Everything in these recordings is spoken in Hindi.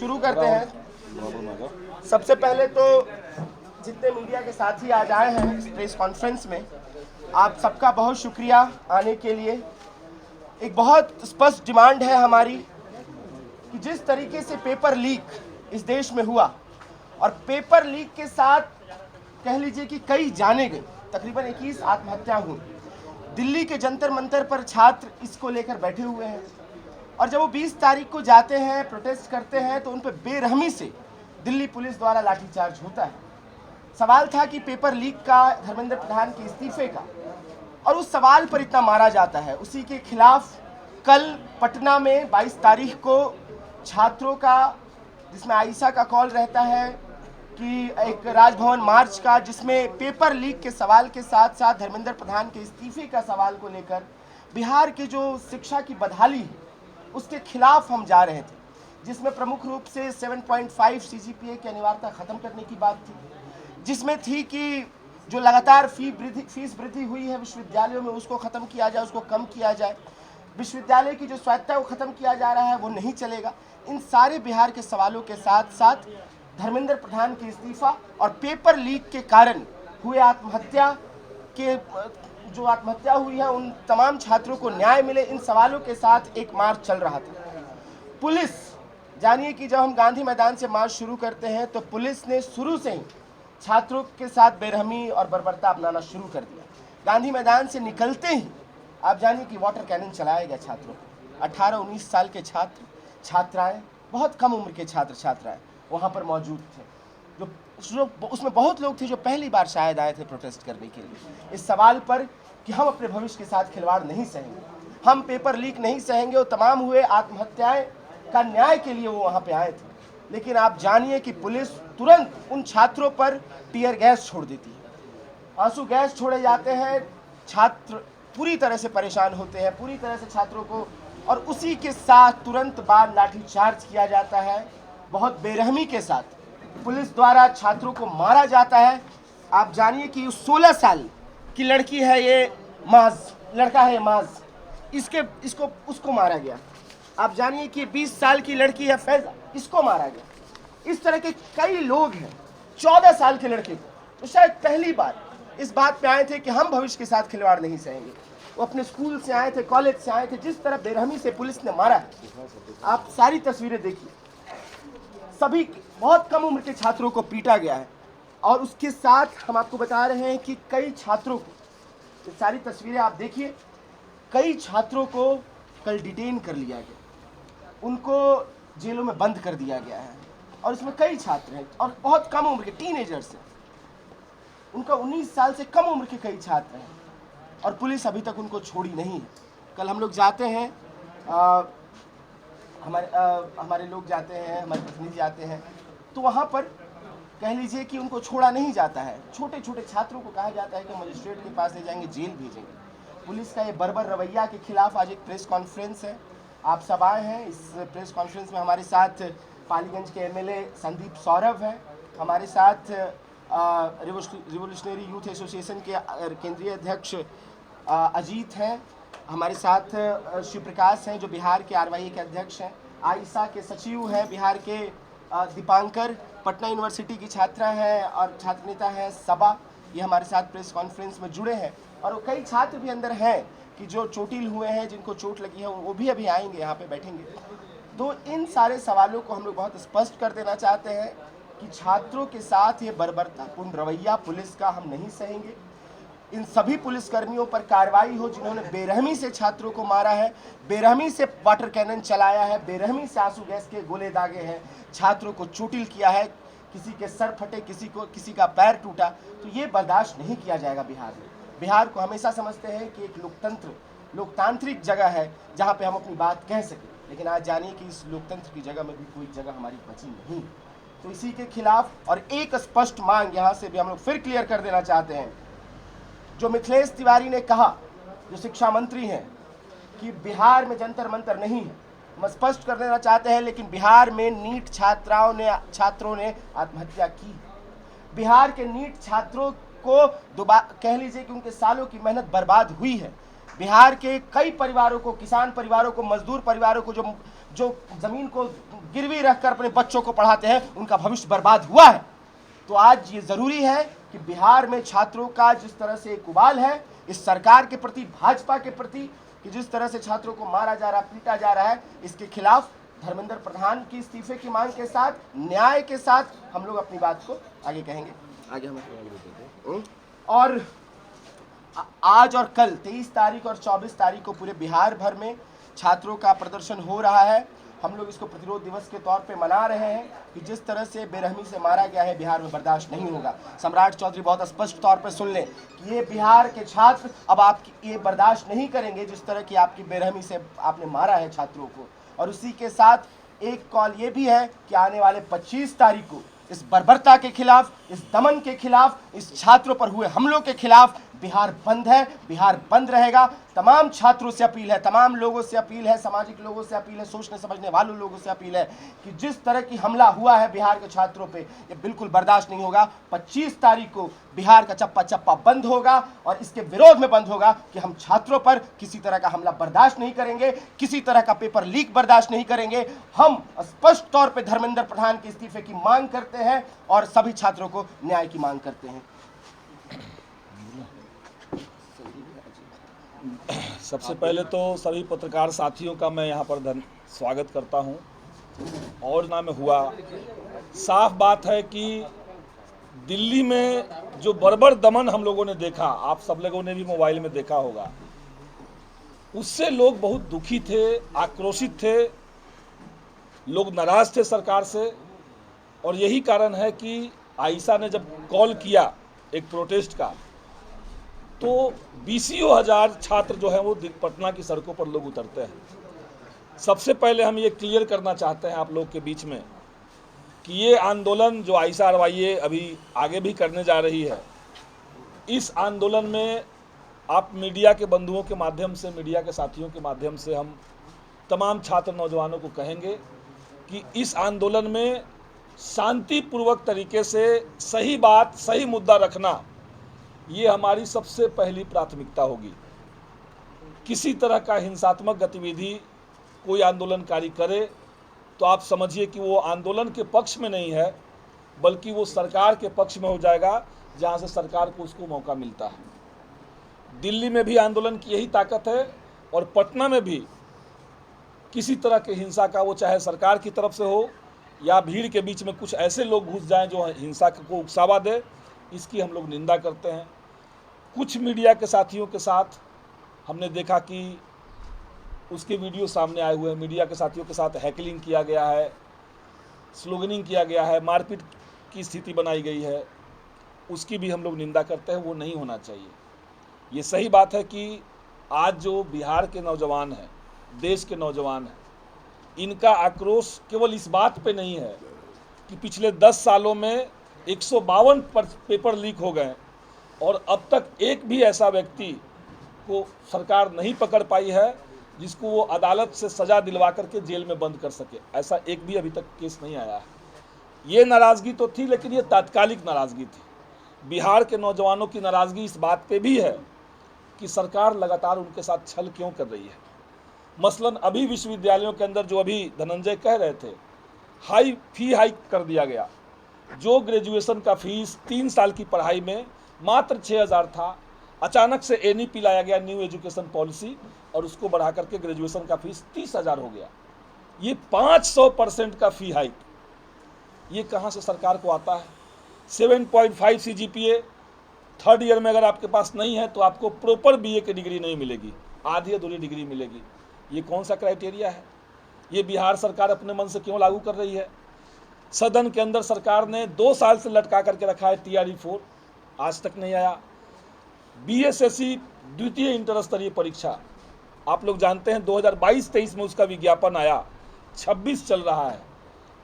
शुरू करते हैं। सबसे पहले तो जितने मीडिया के साथी आज आए हैं इस प्रेस कॉन्फ्रेंस में, आप सबका बहुत शुक्रिया आने के लिए। एक बहुत स्पष्ट डिमांड है हमारी कि जिस तरीके से पेपर लीक इस देश में हुआ और पेपर लीक के साथ कह लीजिए कि कई जाने गई, तकरीबन 21 आत्महत्या हुई। दिल्ली के जंतर मंतर पर छात्र इसको लेकर बैठे हुए हैं और जब वो 20 तारीख को जाते हैं, प्रोटेस्ट करते हैं, तो उन पर बेरहमी से दिल्ली पुलिस द्वारा लाठीचार्ज होता है। सवाल था कि पेपर लीक का, धर्मेंद्र प्रधान के इस्तीफे का, और उस सवाल पर इतना मारा जाता है। उसी के खिलाफ कल पटना में 22 तारीख को छात्रों का, जिसमें आयशा का कॉल रहता है कि एक राजभवन मार्च का, जिसमें पेपर लीक के सवाल के साथ साथ धर्मेंद्र प्रधान के इस्तीफे का सवाल को लेकर बिहार की जो शिक्षा की बदहाली है उसके खिलाफ हम जा रहे थे, जिसमें प्रमुख रूप से 7.5 CGPA की अनिवार्यता खत्म करने की बात थी, जिसमें थी कि जो लगातार फीस वृद्धि हुई है विश्वविद्यालयों में उसको खत्म किया जाए, उसको कम किया जाए, विश्वविद्यालय की जो स्वायत्तता को खत्म किया जा रहा है वो नहीं चलेगा। इन सारे बिहार के सवालों के साथ साथ धर्मेंद्र प्रधान के इस्तीफा और पेपर लीक के कारण हुए आत्महत्या के, जो आत्महत्या हुई है उन तमाम छात्रों को न्याय मिले, इन सवालों के साथ एक मार्च चल रहा था। पुलिस, जानिए कि जब हम गांधी मैदान से मार्च शुरू करते हैं तो पुलिस ने शुरू से ही छात्रों के साथ बेरहमी और बर्बरता अपनाना शुरू कर दिया। गांधी मैदान से निकलते ही आप जानिए कि वाटर कैनन चलाया गया छात्रों को। 18-19 साल के छात्र छात्राएं, बहुत कम उम्र के छात्र छात्राएं वहाँ पर मौजूद थे, जो उसमें बहुत लोग थे जो पहली बार शायद आए थे प्रोटेस्ट करने के लिए, इस सवाल पर कि हम अपने भविष्य के साथ खिलवाड़ नहीं सहेंगे, हम पेपर लीक नहीं सहेंगे। और तमाम हुए आत्महत्याएं का न्याय के लिए वो वहाँ पे आए थे। लेकिन आप जानिए कि पुलिस तुरंत उन छात्रों पर टीयर गैस छोड़ देती है, आंसू गैस छोड़े जाते हैं, छात्र पूरी तरह से परेशान होते हैं, पूरी तरह से छात्रों को, और उसी के साथ तुरंत बाद लाठीचार्ज किया जाता है। बहुत बेरहमी के साथ पुलिस द्वारा छात्रों को मारा जाता है। आप जानिए कि 16 साल की लड़की है ये माज, लड़का है माज, उसको मारा गया। आप जानिए कि 20 साल की लड़की है फैजा, इसको मारा गया। इस तरह के कई लोग हैं। 14 साल के लड़के तो शायद पहली बार इस बात पे आए थे कि हम भविष्य के साथ खिलवाड़ नहीं सहेंगे। वो अपने स्कूल से आए थे, कॉलेज से आए थे, जिस तरह बेरहमी से पुलिस ने मारा है, आप सारी तस्वीरें देखिए। सभी बहुत कम उम्र के छात्रों को पीटा गया है और उसके साथ हम आपको बता रहे हैं कि कई छात्रों को, ये सारी तस्वीरें आप देखिए, कई छात्रों को कल डिटेन कर लिया गया, उनको जेलों में बंद कर दिया गया है। और इसमें कई छात्र हैं और बहुत कम उम्र के टीनेजर्स हैं, उनका 19 साल से कम उम्र के कई छात्र हैं और पुलिस अभी तक उनको छोड़ी नहीं है। कल हम लोग जाते हैं, हमारे लोग जाते हैं, हमारे प्रतिनिधि जाते हैं, तो वहाँ पर कह लीजिए कि उनको छोड़ा नहीं जाता है। छोटे छोटे छात्रों को कहा जाता है कि मजिस्ट्रेट के पास ले जाएंगे, जेल भेजेंगे। पुलिस का ये बर्बर रवैया के खिलाफ आज एक प्रेस कॉन्फ्रेंस है, आप सब आए हैं। इस प्रेस कॉन्फ्रेंस में हमारे साथ पालीगंज के MLA संदीप सौरभ हैं, हमारे साथ रिवोल्यूशनरी यूथ एसोसिएशन के केंद्रीय अध्यक्ष अजीत हैं, हमारे साथ शिव प्रकाश हैं जो बिहार के RYA के अध्यक्ष हैं, आयशा के सचिव हैं बिहार के, दीपांकर पटना यूनिवर्सिटी की छात्रा हैं और छात्र नेता हैं सबा, ये हमारे साथ प्रेस कॉन्फ्रेंस में जुड़े हैं। और कई छात्र भी अंदर हैं कि जो चोटिल हुए हैं, जिनको चोट लगी है, वो भी अभी आएंगे, यहाँ पे बैठेंगे। तो इन सारे सवालों को हम लोग बहुत स्पष्ट कर देना चाहते हैं कि छात्रों के साथ ये बर्बरतापूर्ण रवैया पुलिस का हम नहीं सहेंगे। इन सभी पुलिसकर्मियों पर कार्रवाई हो जिन्होंने बेरहमी से छात्रों को मारा है, बेरहमी से वाटर कैनन चलाया है, बेरहमी से आंसू गैस के गोले दागे हैं, छात्रों को चोटिल किया है, किसी के सर फटे, किसी का पैर टूटा, तो ये बर्दाश्त नहीं किया जाएगा बिहार में। बिहार को हमेशा समझते हैं कि एक लोकतांत्रिक जगह है जहाँ पे हम अपनी बात कह सकें, लेकिन आज जानिए कि इस लोकतंत्र की जगह में भी कोई जगह हमारी बची नहीं। तो इसी के खिलाफ और एक स्पष्ट मांग यहाँ से भी हम लोग फिर क्लियर कर देना चाहते हैं। जो मिथिलेश तिवारी ने कहा, जो शिक्षा मंत्री हैं, कि बिहार में जंतर मंतर नहीं है, हम स्पष्ट कर देना चाहते हैं, लेकिन बिहार में नीट छात्रों ने आत्महत्या की। बिहार के नीट छात्रों को कह लीजिए कि उनके सालों की मेहनत बर्बाद हुई है। बिहार के कई परिवारों को, किसान परिवारों को, मजदूर परिवारों को, जो ज़मीन को गिरवी रखकर अपने बच्चों को पढ़ाते हैं, उनका भविष्य बर्बाद हुआ है। तो आज ये जरूरी है कि बिहार में छात्रों का जिस तरह से एक उबाल है इस सरकार के प्रति, भाजपा के प्रति, कि जिस तरह से छात्रों को मारा जा रहा, पीटा जा रहा है, इसके खिलाफ धर्मेंद्र प्रधान की इस्तीफे की मांग के साथ, न्याय के साथ हम लोग अपनी बात को आगे कहेंगे। आगे हम और आज और कल 23 तारीख और 24 तारीख को पूरे बिहार भर में छात्रों का प्रदर्शन हो रहा है। हम लोग इसको प्रतिरोध दिवस के तौर पे मना रहे हैं कि जिस तरह से बेरहमी से मारा गया है बिहार में बर्दाश्त नहीं होगा। सम्राट चौधरी बहुत स्पष्ट तौर पर सुन लें कि ये बिहार के छात्र अब आपकी ये बर्दाश्त नहीं करेंगे जिस तरह की आपकी बेरहमी से आपने मारा है छात्रों को। और उसी के साथ एक कॉल ये भी है कि आने वाले 25 तारीख को इस बर्बरता के खिलाफ, इस दमन के खिलाफ, इस छात्रों पर हुए हमलों के खिलाफ बिहार बंद है, बिहार बंद रहेगा। तमाम छात्रों से अपील है, तमाम लोगों से अपील है, सामाजिक लोगों से अपील है, सोचने समझने वालों लोगों से अपील है कि जिस तरह की हमला हुआ है बिहार के छात्रों पे ये बिल्कुल बर्दाश्त नहीं होगा। 25 तारीख को बिहार का चप्पा चप्पा बंद होगा और इसके विरोध में बंद होगा कि हम छात्रों पर किसी तरह का हमला बर्दाश्त नहीं करेंगे, किसी तरह का पेपर लीक बर्दाश्त नहीं करेंगे। हम स्पष्ट तौर पर धर्मेंद्र प्रधान के इस्तीफे की मांग करते हैं और सभी छात्रों को न्याय की मांग करते हैं। सबसे पहले तो सभी पत्रकार साथियों का मैं यहाँ पर स्वागत करता हूँ। और नाम हुआ साफ बात है कि दिल्ली में जो बर्बर दमन हम लोगों ने देखा, आप सब लोगों ने भी मोबाइल में देखा होगा, उससे लोग बहुत दुखी थे, आक्रोशित थे, लोग नाराज थे सरकार से। और यही कारण है कि आयशा ने जब कॉल किया एक प्रोटेस्ट का, तो 20,000 छात्र जो है वो पटना की सड़कों पर लोग उतरते हैं। सबसे पहले हम ये क्लियर करना चाहते हैं आप लोग के बीच में कि ये आंदोलन जो आयशा अरवाइये अभी आगे भी करने जा रही है, इस आंदोलन में आप मीडिया के बंधुओं के माध्यम से, मीडिया के साथियों के माध्यम से हम तमाम छात्र नौजवानों को कहेंगे कि इस आंदोलन में शांतिपूर्वक तरीके से सही बात, सही मुद्दा रखना, ये हमारी सबसे पहली प्राथमिकता होगी। किसी तरह का हिंसात्मक गतिविधि कोई आंदोलनकारी करे तो आप समझिए कि वो आंदोलन के पक्ष में नहीं है, बल्कि वो सरकार के पक्ष में हो जाएगा, जहाँ से सरकार को उसको मौका मिलता है। दिल्ली में भी आंदोलन की यही ताकत है और पटना में भी किसी तरह के हिंसा का, वो चाहे सरकार की तरफ से हो या भीड़ के बीच में कुछ ऐसे लोग घुस जाएं जो हिंसा को उकसावा दे, इसकी हम लोग निंदा करते हैं। कुछ मीडिया के साथियों के साथ हमने देखा कि उसके वीडियो सामने आए हुए हैं, मीडिया के साथियों के साथ हैकलिंग किया गया है, स्लोगनिंग किया गया है, मारपीट की स्थिति बनाई गई है, उसकी भी हम लोग निंदा करते हैं। वो नहीं होना चाहिए। ये सही बात है कि आज जो बिहार के नौजवान हैं, देश के नौजवान हैं, इनका आक्रोश केवल इस बात पे नहीं है कि पिछले 10 सालों में 152 पेपर लीक हो गए और अब तक एक भी ऐसा व्यक्ति को सरकार नहीं पकड़ पाई है जिसको वो अदालत से सज़ा दिलवा करके जेल में बंद कर सके। ऐसा एक भी अभी तक केस नहीं आया है। ये नाराज़गी तो थी, लेकिन ये तात्कालिक नाराज़गी थी। बिहार के नौजवानों की नाराज़गी इस बात पे भी है कि सरकार लगातार उनके साथ छल क्यों कर रही है। मसलन अभी विश्वविद्यालयों के अंदर जो अभी धनंजय कह रहे थे, फी हाइक कर दिया गया। जो ग्रेजुएशन का फीस 3 साल की पढ़ाई में मात्र 6,000 था, अचानक से NEP लाया गया, न्यू एजुकेशन पॉलिसी, और उसको बढ़ा करके ग्रेजुएशन का फीस 30,000 हो गया। ये 500% का फी हाइक, ये कहाँ से सरकार को आता है? 7.5 CGPA थर्ड ईयर में अगर आपके पास नहीं है तो आपको प्रॉपर BA की डिग्री नहीं मिलेगी, आधी अधूरी डिग्री मिलेगी। ये कौन सा क्राइटेरिया है? ये बिहार सरकार अपने मन से क्यों लागू कर रही है? सदन के अंदर सरकार ने 2 साल से लटका करके रखा है TRE 4, आज तक नहीं आया। BSSC द्वितीय इंटर स्तरीय परीक्षा, आप लोग जानते हैं 2022-23 में उसका विज्ञापन आया, 26 चल रहा है।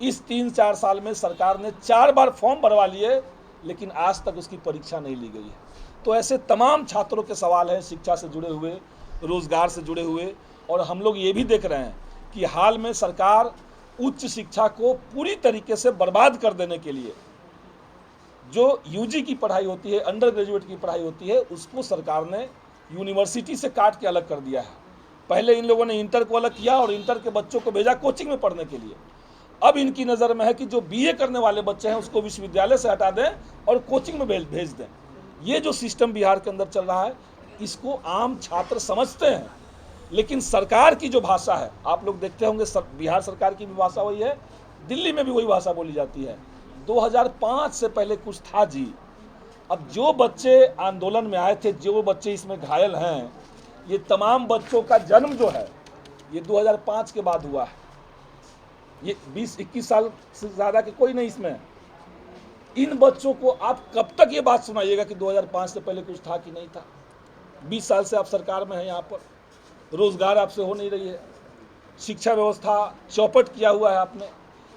इस 3-4 साल में सरकार ने 4 बार फॉर्म भरवा लिए, लेकिन आज तक उसकी परीक्षा नहीं ली गई है। तो ऐसे तमाम छात्रों के सवाल हैं, शिक्षा से जुड़े हुए, रोजगार से जुड़े हुए। और हम लोग ये भी देख रहे हैं कि हाल में सरकार उच्च शिक्षा को पूरी तरीके से बर्बाद कर देने के लिए, जो UG की पढ़ाई होती है, अंडर ग्रेजुएट की पढ़ाई होती है, उसको सरकार ने यूनिवर्सिटी से काट के अलग कर दिया है। पहले इन लोगों ने इंटर को अलग किया और इंटर के बच्चों को भेजा कोचिंग में पढ़ने के लिए। अब इनकी नज़र में है कि जो बीए करने वाले बच्चे हैं उसको विश्वविद्यालय से हटा दें और कोचिंग में भेज दें। ये जो सिस्टम बिहार के अंदर चल रहा है इसको आम छात्र समझते हैं, लेकिन सरकार की जो भाषा है, आप लोग देखते होंगे बिहार सरकार की भी भाषा वही है, दिल्ली में भी वही भाषा बोली जाती है। 2005 से पहले कुछ था जी। अब जो बच्चे आंदोलन में आए थे, जो बच्चे इसमें घायल हैं, ये तमाम बच्चों का जन्म जो है ये 2005 के बाद हुआ है। ये 20-21 साल से ज़्यादा के कोई नहीं इसमें। इन बच्चों को आप कब तक ये बात सुनाइएगा कि 2005 से पहले कुछ था कि नहीं था? 20 साल से आप सरकार में हैं, यहाँ पर रोजगार आपसे हो नहीं रही है, शिक्षा व्यवस्था चौपट किया हुआ है आपने।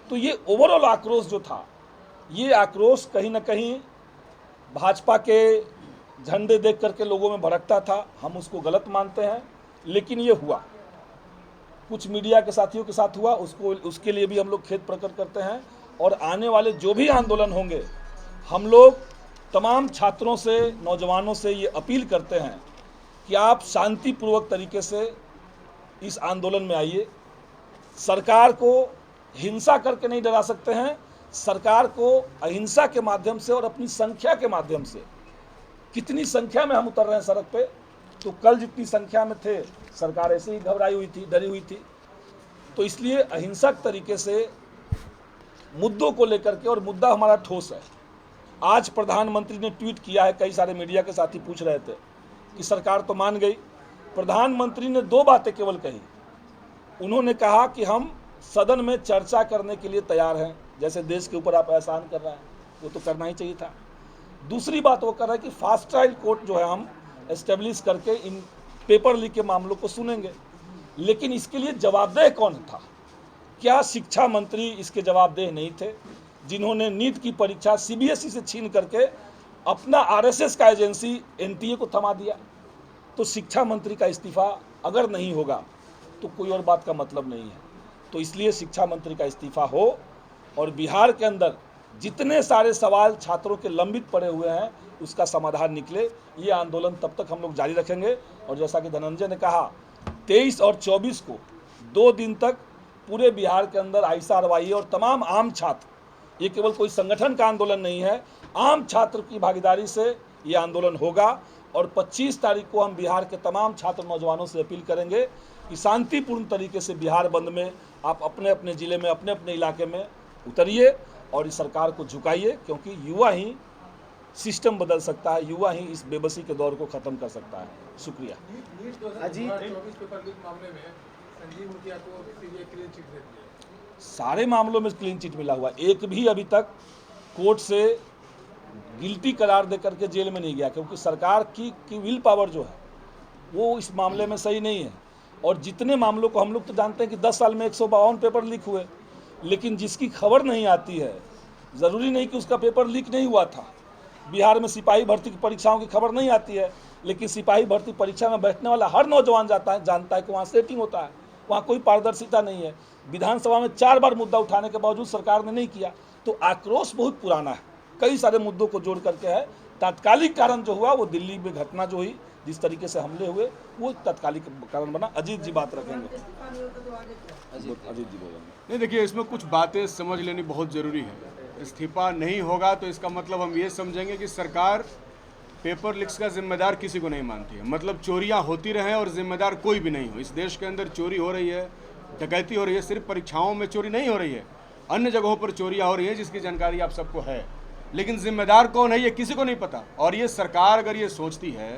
तो ये ओवरऑल आक्रोश जो था, ये आक्रोश कहीं ना कहीं भाजपा के झंडे देख करके लोगों में भड़कता था। हम उसको गलत मानते हैं, लेकिन ये हुआ, कुछ मीडिया के साथियों के साथ हुआ, उसके लिए भी हम लोग खेद प्रकट करते हैं। और आने वाले जो भी आंदोलन होंगे, हम लोग तमाम छात्रों से, नौजवानों से ये अपील करते हैं कि आप शांतिपूर्वक तरीके से इस आंदोलन में आइए। सरकार को हिंसा करके नहीं डरा सकते हैं, सरकार को अहिंसा के माध्यम से और अपनी संख्या के माध्यम से, कितनी संख्या में हम उतर रहे हैं सड़क पे, तो कल जितनी संख्या में थे सरकार ऐसे ही घबराई हुई थी, डरी हुई थी। तो इसलिए अहिंसक तरीके से मुद्दों को लेकर के, और मुद्दा हमारा ठोस है। आज प्रधानमंत्री ने ट्वीट किया है, कई सारे मीडिया के साथी पूछ रहे थे कि सरकार तो मान गई। प्रधानमंत्री ने 2 बातें केवल कही। उन्होंने कहा कि हम सदन में चर्चा करने के लिए तैयार हैं, जैसे देश के ऊपर आप एहसान कर रहे हैं, वो तो करना ही चाहिए था। दूसरी बात वो कर रहा है कि फास्ट ट्रायल कोर्ट जो है हम एस्टेब्लिश करके इन पेपर लीक के मामलों को सुनेंगे। लेकिन इसके लिए जवाबदेह कौन था? क्या शिक्षा मंत्री इसके जवाबदेह नहीं थे, जिन्होंने नीट की परीक्षा सीबीएसई से छीन करके अपना आरएसएस का एजेंसी एनटीए को थमा दिया? तो शिक्षा मंत्री का इस्तीफा अगर नहीं होगा तो कोई और बात का मतलब नहीं है। तो इसलिए शिक्षा मंत्री का इस्तीफा हो और बिहार के अंदर जितने सारे सवाल छात्रों के लंबित पड़े हुए हैं उसका समाधान निकले। ये आंदोलन तब तक हम लोग जारी रखेंगे। और जैसा कि धनंजय ने कहा, 23 और 24 को 2 दिन तक पूरे बिहार के अंदर आयशा अरवाही और तमाम आम छात्र, ये केवल कोई संगठन का आंदोलन नहीं है, आम छात्र की भागीदारी से ये आंदोलन होगा। और 25 तारीख को हम बिहार के तमाम छात्र नौजवानों से अपील करेंगे कि शांतिपूर्ण तरीके से बिहार बंद में आप अपने अपने ज़िले में, अपने अपने इलाके में उतरिए और इस सरकार को झुकाइए, क्योंकि युवा ही सिस्टम बदल सकता है, युवा ही इस बेबसी के दौर को ख़त्म कर सकता है। शुक्रिया। सारे मामलों में क्लीन चिट मिला हुआ, एक भी अभी तक कोर्ट से गिल्टी करार दे करके जेल में नहीं गया, क्योंकि सरकार की विल पावर जो है वो इस मामले में सही नहीं है। और जितने मामलों को हम लोग तो जानते हैं कि 10 साल में 152 पेपर लीक हुए, लेकिन जिसकी खबर नहीं आती है, ज़रूरी नहीं कि उसका पेपर लीक नहीं हुआ था। बिहार में सिपाही भर्ती की परीक्षाओं की खबर नहीं आती है, लेकिन सिपाही भर्ती परीक्षा में बैठने वाला हर नौजवान जानता है कि वहाँ सेटिंग होता है, वहाँ कोई पारदर्शिता नहीं है। विधानसभा में 4 बार मुद्दा उठाने के बावजूद सरकार ने नहीं किया। तो आक्रोश बहुत पुराना है, कई सारे मुद्दों को जोड़ करके है। तात्कालिक कारण जो हुआ वो दिल्ली में घटना जो हुई, जिस तरीके से हमले हुए, वो तात्कालिक कारण बना। अजीत जी बात रखेंगे। अजीत जी बोलेंगे। नहीं, देखिए, इसमें कुछ बातें समझ लेनी बहुत ज़रूरी है। इस्तीफा नहीं होगा तो इसका मतलब हम ये समझेंगे कि सरकार पेपर लीक्स का जिम्मेदार किसी को नहीं मानती है। मतलब चोरियां होती रहें और जिम्मेदार कोई भी नहीं हो। इस देश के अंदर चोरी हो रही है, डकैती हो रही है। सिर्फ परीक्षाओं में चोरी नहीं हो रही है, अन्य जगहों पर चोरियां हो रही हैं, जिसकी जानकारी आप सबको है। लेकिन जिम्मेदार कौन है ये किसी को नहीं पता। और ये सरकार अगर ये सोचती है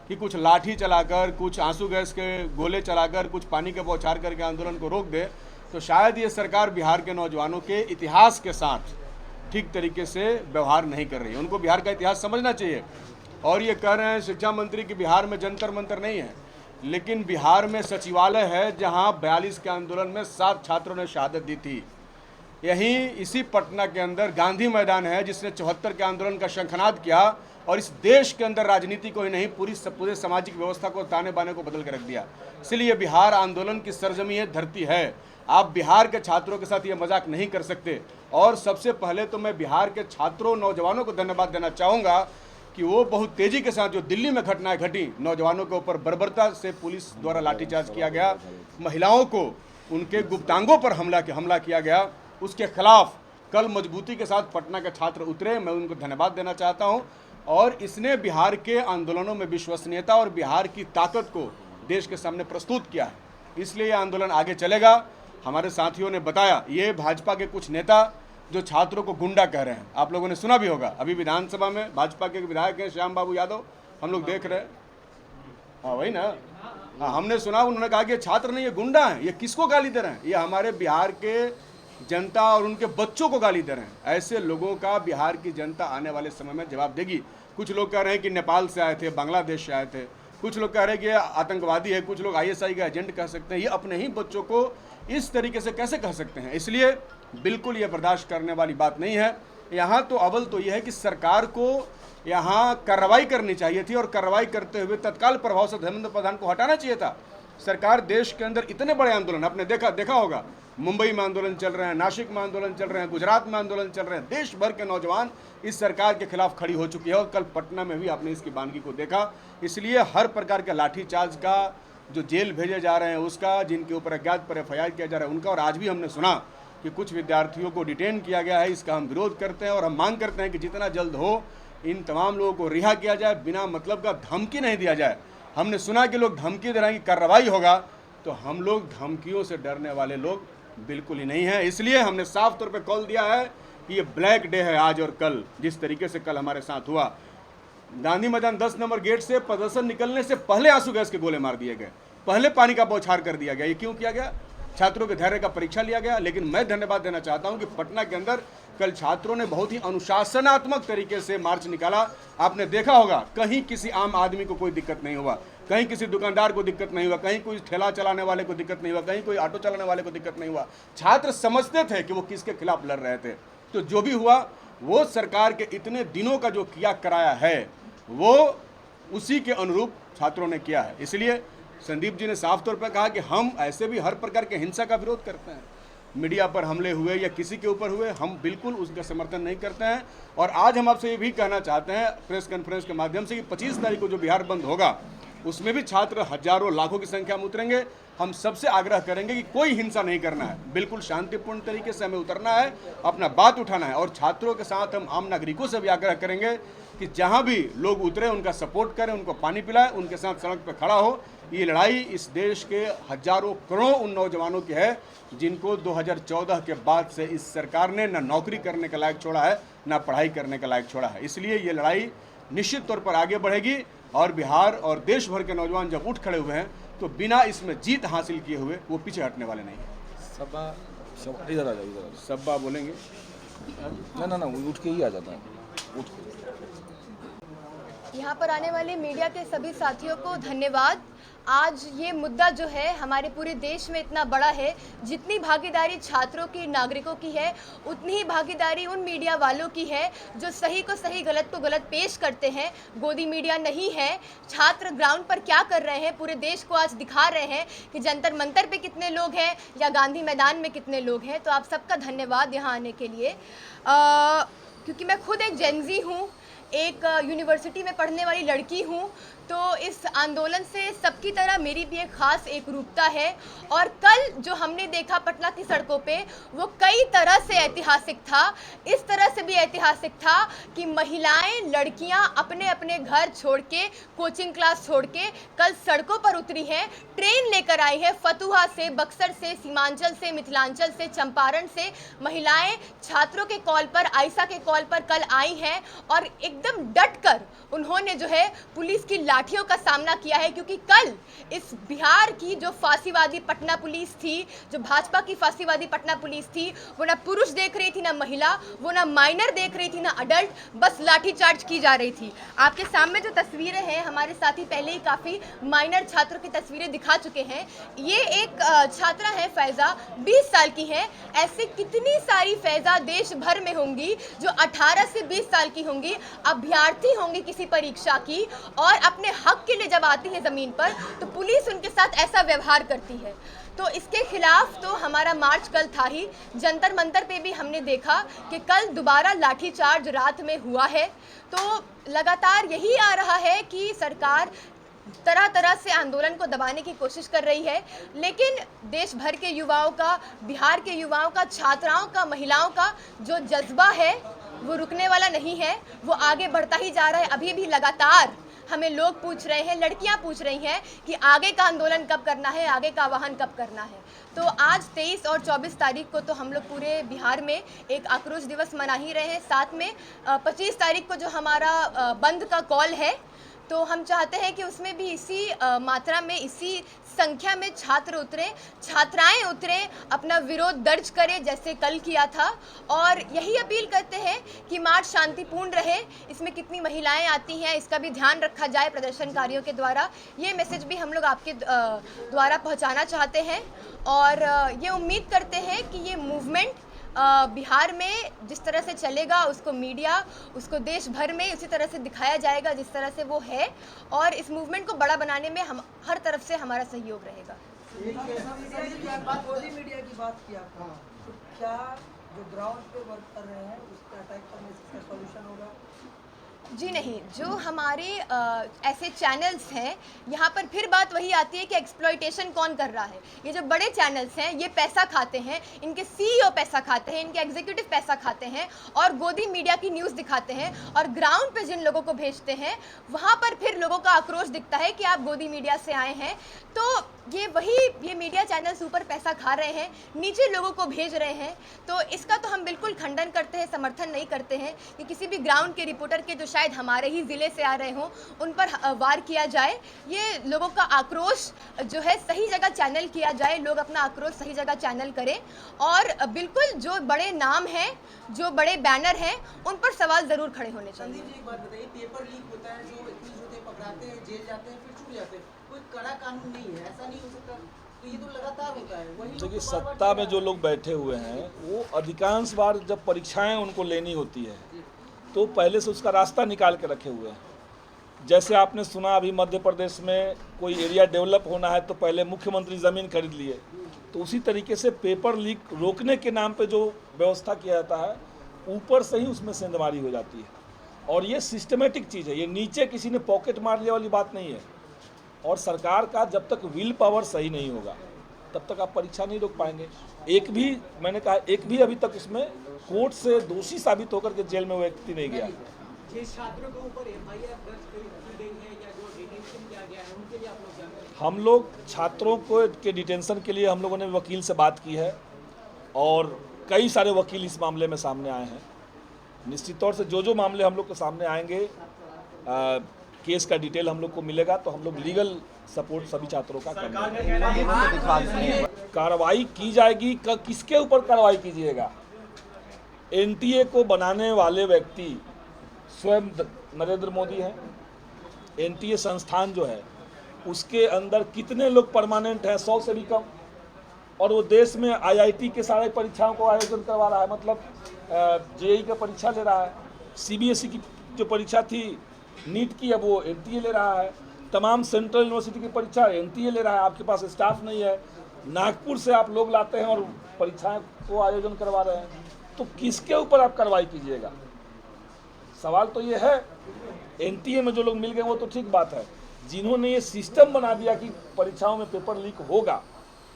कि कुछ लाठी चलाकर, कुछ आंसू गैस के गोले चलाकर, कुछ पानी के बौछार करके आंदोलन को रोक दे, तो शायद ये सरकार बिहार के नौजवानों के इतिहास के साथ ठीक तरीके से व्यवहार नहीं कर रही है। उनको बिहार का इतिहास समझना चाहिए। और ये कह रहे हैं शिक्षा मंत्री कि बिहार में जंतर मंतर नहीं है, लेकिन बिहार में सचिवालय है जहां 42 के आंदोलन में 7 छात्रों ने शहादत दी थी। यहीं इसी पटना के अंदर गांधी मैदान है जिसने 74 के आंदोलन का शंखनाद किया और इस देश के अंदर राजनीति को ही नहीं, पूरे सामाजिक व्यवस्था को, ताने बाने को बदल के रख दिया। इसलिए बिहार आंदोलन की सरजमी है, धरती है। आप बिहार के छात्रों के साथ ये मजाक नहीं कर सकते। और सबसे पहले तो मैं बिहार के छात्रों, नौजवानों को धन्यवाद देना चाहूँगा कि वो बहुत तेज़ी के साथ, जो दिल्ली में घटनाएं घटी, नौजवानों के ऊपर बर्बरता से पुलिस द्वारा लाठीचार्ज किया गया, महिलाओं को उनके गुप्तांगों पर हमला किया गया, उसके खिलाफ कल मजबूती के साथ पटना के छात्र उतरे। मैं उनको धन्यवाद देना चाहता हूं और इसने बिहार के आंदोलनों में विश्वसनीयता और बिहार की ताकत को देश के सामने प्रस्तुत किया है, इसलिए यह आंदोलन आगे चलेगा। हमारे साथियों ने बताया, ये भाजपा के कुछ नेता जो छात्रों को गुंडा कह रहे हैं, आप लोगों ने सुना भी होगा, अभी विधानसभा में भाजपा के विधायक हैं श्याम बाबू यादव, हम लोग देख रहे हैं, हाँ वही ना, हाँ हमने सुना, उन्होंने कहा कि ये छात्र नहीं, ये गुंडा हैं। ये किसको गाली दे रहे हैं? ये हमारे बिहार के जनता और उनके बच्चों को गाली दे रहे हैं। ऐसे लोगों का बिहार की जनता आने वाले समय में जवाब देगी। कुछ लोग कह रहे हैं कि नेपाल से आए थे, बांग्लादेश से आए थे, कुछ लोग कह रहे हैं कि आतंकवादी है, कुछ लोग ISI का एजेंट कह सकते हैं। ये अपने ही बच्चों को इस तरीके से कैसे कह सकते हैं? इसलिए बिल्कुल ये बर्दाश्त करने वाली बात नहीं है। यहाँ तो अव्वल तो यह है कि सरकार को यहाँ कार्रवाई करनी चाहिए थी और कार्रवाई करते हुए तत्काल प्रभाव से धर्मेंद्र प्रधान को हटाना चाहिए था। सरकार देश के अंदर इतने बड़े आंदोलन, आपने देखा होगा, मुंबई में आंदोलन चल रहे हैं, नासिक में आंदोलन चल रहे हैं, गुजरात में आंदोलन चल रहे हैं, देश भर के नौजवान इस सरकार के खिलाफ खड़ी हो चुकी है और कल पटना में भी आपने इसकी बानगी को देखा। इसलिए हर प्रकार के लाठीचार्ज का, जो जेल भेजे जा रहे हैं उसका, जिनके ऊपर अज्ञात पर FIR किया जा रहा है उनका, और आज भी हमने सुना कि कुछ विद्यार्थियों को डिटेन किया गया है, इसका हम विरोध करते हैं और हम मांग करते हैं कि जितना जल्द हो इन तमाम लोगों को रिहा किया जाए, बिना मतलब का धमकी नहीं दिया जाए। हमने सुना कि लोग धमकी दे रहे हैं कि कार्रवाई होगा, तो हम लोग धमकियों से डरने वाले लोग बिल्कुल ही नहीं है। इसलिए हमने साफ तौर पे कॉल दिया है कि ये ब्लैक डे है आज और कल। जिस तरीके से कल हमारे साथ हुआ, गांधी मैदान 10 नंबर गेट से प्रदर्शन निकलने से पहले आंसू गैस के गोले मार दिए गए, पहले पानी का बौछार कर दिया गया। ये क्यों किया गया? छात्रों के धैर्य का परीक्षा लिया गया। लेकिन मैं धन्यवाद देना चाहता हूं कि पटना के अंदर कल छात्रों ने बहुत ही अनुशासनात्मक तरीके से मार्च निकाला। आपने देखा होगा, कहीं किसी आम आदमी को कोई दिक्कत नहीं हुआ, कहीं किसी दुकानदार को दिक्कत नहीं हुआ, कहीं कोई ठेला चलाने वाले को दिक्कत नहीं हुआ, कहीं कोई ऑटो चलाने वाले को दिक्कत नहीं हुआ। छात्र समझते थे कि वो किसके खिलाफ लड़ रहे थे। तो जो भी हुआ वो सरकार के इतने दिनों का जो किया कराया है वो उसी के अनुरूप छात्रों ने किया है। इसलिए संदीप जी ने साफ तौर पर कहा कि हम ऐसे भी हर प्रकार के हिंसा का विरोध करते हैं। मीडिया पर हमले हुए या किसी के ऊपर हुए, हम बिल्कुल उसका समर्थन नहीं करते हैं। और आज हम आपसे ये भी कहना चाहते हैं प्रेस कॉन्फ्रेंस के माध्यम से कि 25 तारीख को जो बिहार बंद होगा उसमें भी छात्र हजारों लाखों की संख्या में उतरेंगे। हम सबसे आग्रह करेंगे कि कोई हिंसा नहीं करना है, बिल्कुल शांतिपूर्ण तरीके से हमें उतरना है, अपना बात उठाना है। और छात्रों के साथ हम आम नागरिकों से भी आग्रह करेंगे कि जहां भी लोग उतरे उनका सपोर्ट करें, उनको पानी पिलाएं, उनके साथ सड़क पर खड़ा हो। ये लड़ाई इस देश के हजारों करोड़ों उन नौजवानों की है जिनको 2014 के बाद से इस सरकार ने न नौकरी करने के लायक छोड़ा है, न पढ़ाई करने के लायक छोड़ा है। इसलिए ये लड़ाई निश्चित तौर पर आगे बढ़ेगी और बिहार और देश भर के नौजवान जब उठ खड़े हुए हैं तो बिना इसमें जीत हासिल किए हुए वो पीछे हटने वाले नहीं हैं। इधर आ जाओ, इधर सब्बा बोलेंगे ना वो उठ के ही आ जाता है, उठ के। यहाँ पर आने वाले मीडिया के सभी साथियों को धन्यवाद। आज ये मुद्दा जो है हमारे पूरे देश में इतना बड़ा है, जितनी भागीदारी छात्रों की, नागरिकों की है, उतनी ही भागीदारी उन मीडिया वालों की है जो सही को सही, गलत को गलत पेश करते हैं। गोदी मीडिया नहीं है। छात्र ग्राउंड पर क्या कर रहे हैं पूरे देश को आज दिखा रहे हैं कि जंतर मंतर पे कितने लोग हैं या गांधी मैदान में कितने लोग हैं। तो आप सबका धन्यवाद यहाँ आने के लिए। क्योंकि मैं खुद एक जेनजी हूँ, एक यूनिवर्सिटी में पढ़ने वाली लड़की हूँ, तो इस आंदोलन से सबकी तरह मेरी भी एक ख़ास एकरूपता है। और कल जो हमने देखा पटना की सड़कों पे वो कई तरह से ऐतिहासिक था। इस तरह से भी ऐतिहासिक था कि महिलाएं, लड़कियां अपने अपने घर छोड़ के, कोचिंग क्लास छोड़ के कल सड़कों पर उतरी हैं, ट्रेन लेकर आई है। फतुहा से, बक्सर से, सीमांचल से, मिथिलांचल से, चंपारण से महिलाएं छात्रों के कॉल पर, आयशा के कॉल पर कल आई हैं और एकदम डट कर उन्होंने जो है पुलिस की लाठियों का सामना किया है। क्योंकि कल इस बिहार की जो फांसीवादी पटना पुलिस थी, जो भाजपा की फांसीवादी पटना पुलिस थी, वो ना पुरुष देख रही थी, ना महिला, वो ना माइनर देख रही थी, ना अडल्ट, बस लाठीचार्ज की जा रही थी। आपके सामने जो तस्वीरें हैं, हमारे साथी पहले ही काफ़ी माइनर छात्रों की तस्वीरें दिखा चुके हैं। ये एक छात्रा है फैज़ा, 20 साल की है। ऐसे कितनी सारी फैज़ा देश भर में होंगी जो 18 से 20 साल की होंगी, अभ्यर्थी होंगी किसी परीक्षा की, और अपने हक के लिए जब आती है ज़मीन पर तो पुलिस उनके साथ ऐसा व्यवहार करती है। तो इसके खिलाफ तो हमारा मार्च कल था ही। जंतर मंतर पे भी हमने देखा कि कल दोबारा लाठीचार्ज रात में हुआ है। तो लगातार यही आ रहा है कि सरकार तरह तरह से आंदोलन को दबाने की कोशिश कर रही है, लेकिन देश भर के युवाओं का, बिहार के युवाओं का, छात्राओं का, महिलाओं का जो जज्बा है वो रुकने वाला नहीं है, वो आगे बढ़ता ही जा रहा है। अभी भी लगातार हमें लोग पूछ रहे हैं, लड़कियां पूछ रही हैं कि आगे का आंदोलन कब करना है, आगे का आह्वान कब करना है। तो आज 23 और 24 तारीख को तो हम लोग पूरे बिहार में एक आक्रोश दिवस मना ही रहे हैं। साथ में 25 तारीख को जो हमारा बंद का कॉल है, तो हम चाहते हैं कि उसमें भी इसी मात्रा में, इसी संख्या में छात्र उतरें, छात्राएं उतरें, अपना विरोध दर्ज करें जैसे कल किया था। और यही अपील करते हैं कि मार्च शांतिपूर्ण रहे। इसमें कितनी महिलाएं आती हैं इसका भी ध्यान रखा जाए प्रदर्शनकारियों के द्वारा। ये मैसेज भी हम लोग आपके द्वारा पहुंचाना चाहते हैं और ये उम्मीद करते हैं कि ये मूवमेंट बिहार में जिस तरह से चलेगा, उसको मीडिया, उसको देश भर में उसी तरह से दिखाया जाएगा जिस तरह से वो है, और इस मूवमेंट को बड़ा बनाने में हम हर तरफ से हमारा सहयोग रहेगा। गोदी मीडिया की बात की आपने, तो क्या जो ग्राउंड पे वर्क कर रहे हैं उसका अटैक करने से इसका सॉल्यूशन होगा? जी नहीं, जो हमारे ऐसे चैनल्स हैं, यहाँ पर फिर बात वही आती है कि एक्सप्लॉइटेशन कौन कर रहा है। ये जो बड़े चैनल्स हैं ये पैसा खाते हैं, इनके सीईओ पैसा खाते हैं, इनके एग्जीक्यूटिव पैसा खाते हैं और गोदी मीडिया की न्यूज़ दिखाते हैं, और ग्राउंड पे जिन लोगों को भेजते हैं वहाँ पर फिर लोगों का आक्रोश दिखता है कि आप गोदी मीडिया से आए हैं। तो ये मीडिया चैनल्स ऊपर पैसा खा रहे हैं, नीचे लोगों को भेज रहे हैं। तो इसका तो हम बिल्कुल खंडन करते हैं, समर्थन नहीं करते हैं कि किसी भी ग्राउंड के रिपोर्टर के जो शायद हमारे ही ज़िले से आ रहे हों उन पर वार किया जाए। ये लोगों का आक्रोश जो है सही जगह चैनल किया जाए, लोग अपना आक्रोश सही जगह चैनल करें, और बिल्कुल जो बड़े नाम हैं, जो बड़े बैनर हैं, उन पर सवाल ज़रूर खड़े होने चाहिए। संदीप जी एक बात बताइए, पेपर लीक होता है, जो एक्यूज होते हैं पकड़ाते हैं, जेल जाते हैं, फिर छूट जाते हैं, कोई कड़ा कानून नहीं है, ऐसा नहीं हो सकता? तो ये तो लगातार होता है। वही देखिए, सत्ता में जो लोग बैठे हुए हैं वो अधिकांश बार जब परीक्षाएं उनको लेनी होती है तो पहले से उसका रास्ता निकाल के रखे हुए हैं। जैसे आपने सुना अभी मध्य प्रदेश में कोई एरिया डेवलप होना है तो पहले मुख्यमंत्री ज़मीन खरीद लिए। तो उसी तरीके से पेपर लीक रोकने के नाम पे जो व्यवस्था किया जाता है, ऊपर से ही उसमें सेंधमारी हो जाती है। और ये सिस्टमेटिक चीज़ है, ये नीचे किसी ने पॉकेट मार लिया वाली बात नहीं है। और सरकार का जब तक विल पावर सही नहीं होगा तब तक आप परीक्षा नहीं रोक पाएंगे। एक भी, मैंने कहा, एक भी अभी तक उसमें कोर्ट से दोषी साबित होकर के जेल में वो व्यक्ति नहीं गया। छात्रों के ऊपर एफआईआर दर्ज की गई है या जो डिटेंशन किया गया है उनके लिए आप लोग क्या करें? हम लोग छात्रों को के डिटेंशन के लिए हम लोगों ने वकील से बात की है और कई सारे वकील इस मामले में सामने आए हैं। निश्चित तौर से जो मामले हम लोग के सामने आएंगे, केस का डिटेल हम लोग को मिलेगा तो हम लोग लीगल सपोर्ट सभी छात्रों का करेंगे। कार्रवाई की जाएगी, किसके ऊपर कार्रवाई कीजिएगा? एनटीए को बनाने वाले व्यक्ति स्वयं नरेंद्र मोदी हैं। एनटीए संस्थान जो है उसके अंदर कितने लोग परमानेंट हैं? 100 से भी कम। और वो देश में आईआईटी के सारे परीक्षाओं को आयोजन करवा रहा है, मतलब जेईई का परीक्षा ले रहा है, सीबीएसई की जो परीक्षा थी नीट की, अब वो एनटीए ले रहा है, तमाम सेंट्रल यूनिवर्सिटी की परीक्षा एनटीए ले रहा है। आपके पास स्टाफ नहीं है, नागपुर से आप लोग लाते हैं और परीक्षाएं को आयोजन करवा रहे हैं, तो किसके ऊपर आप कार्रवाई कीजिएगा? सवाल तो ये है। एनटीए में जो लोग मिल गए वो तो ठीक बात है, जिन्होंने ये सिस्टम बना दिया कि परीक्षाओं में पेपर लीक होगा,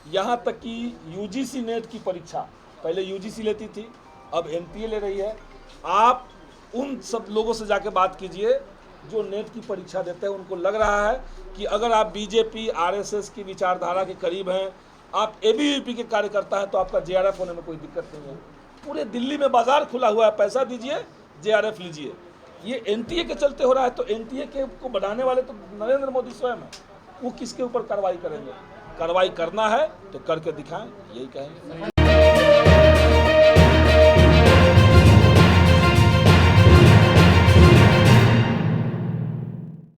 यहाँ तक कि यूजीसी नेट की परीक्षा पहले यूजीसी लेती थी, अब एनटीए ले रही है। आप उन सब लोगों से जाके बात कीजिए जो नेट की परीक्षा देते हैं। उनको लग रहा है कि अगर आप बीजेपी आरएसएस की विचारधारा के करीब हैं, आप एबीवीपी के कार्यकर्ता हैं, तो आपका जेआरएफ होने में कोई दिक्कत नहीं है। पूरे दिल्ली में बाजार खुला हुआ है, पैसा दीजिए, जेआरएफ लीजिए। ये एनटीए के चलते हो रहा है। तो एनटीए के को बनाने वाले तो नरेंद्र मोदी स्वयं हैं, वो किसके ऊपर कार्रवाई करेंगे? कार्रवाई करना है तो करके दिखाएं, यही कहेंगे।